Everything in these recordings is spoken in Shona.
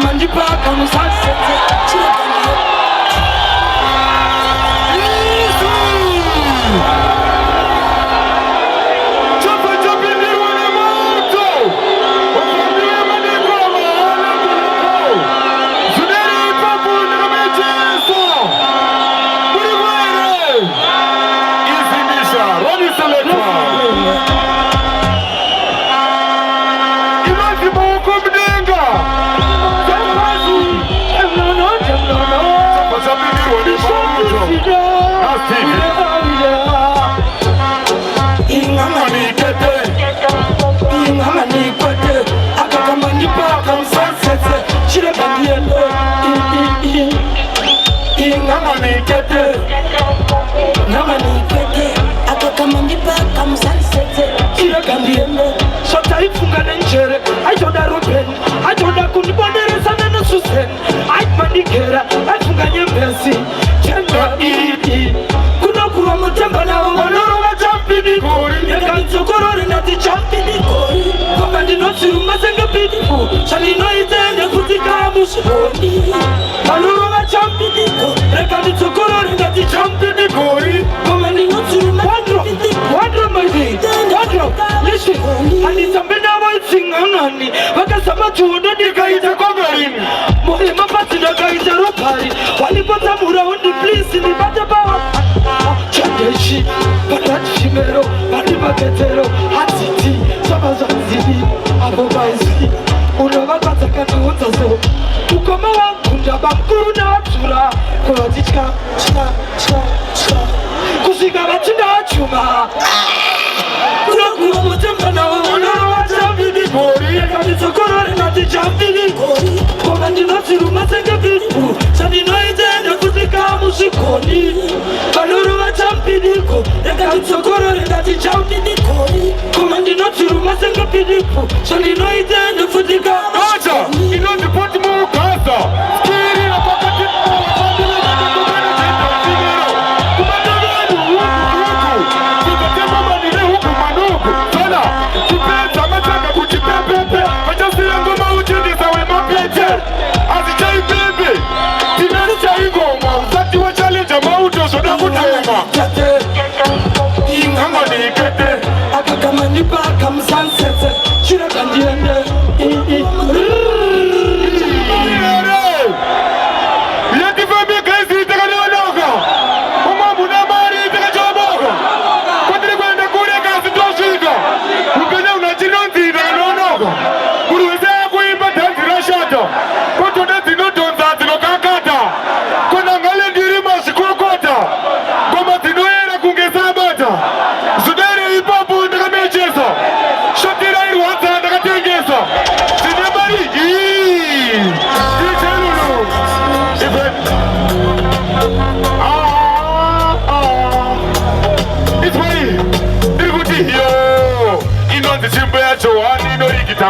mandipaka musasete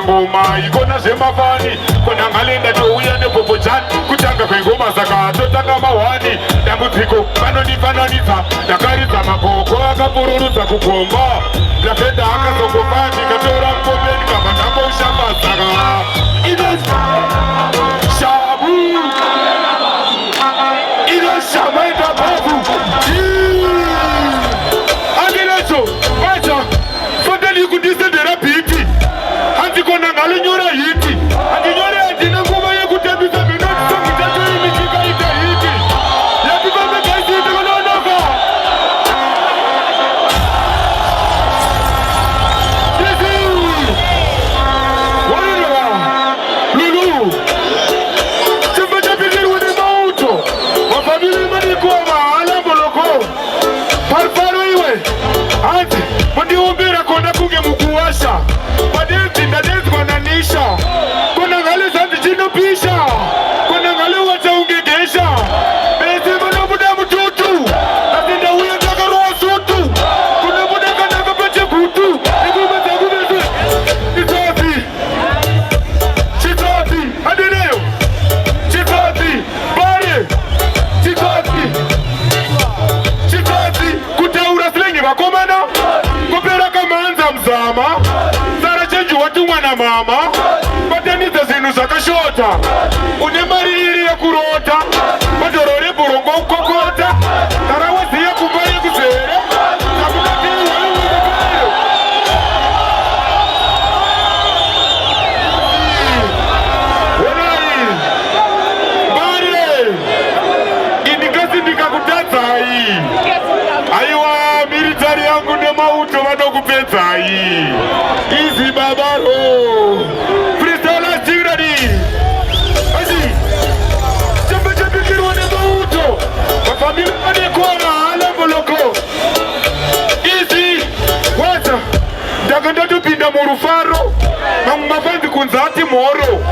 ngoma ikona zvemafani kona ngalenda touya nepopochani kutanga kwengoma saka totanga mahwani dambudziko vanonifananidza ndakaridza makoko akapururudza kukomba ndapedza akazongofani katora mukombeni kabva ndamboushambadzaka shabu inoshamaita pavu andinacho vacha fondani kundisendera bhiti handikona ngalinyora hiti handinyore handina nguva yekutambisa minoti tacho imichikaita hiti yativamekaisiite kunonoka warira lulu chimba chapindirwa nemauto wafambiri madikoma alamboloko pariparo iwe hanzi mundiumbira kona kunge mukuwasha padenti ndadedzwa nanisha kona ngale zanzi chinopisha kona ngale wachaungegesha bese vanobuda mututu asi ndauya ndakarowa sutu kunobuda kanaka pachegutu ikuma dzakuvese chitsotsi chitsotsi adineyo chitsotsi bare chitsotsi chitsotsi kutaura silenge vakomana kupera kam kurota une mariri ya kurota madorore borongo ukokota tarawaziya kumbaye kuzere aiwa militari yangu ne mauto vanokupedzai izi babaro freestyle tigirani asi chamba chapikirwa ne mauto mafamili vanekora alamboloko izi wacha ndakandotopinda murufaro mamwe mafanzi kunzi ati mhoro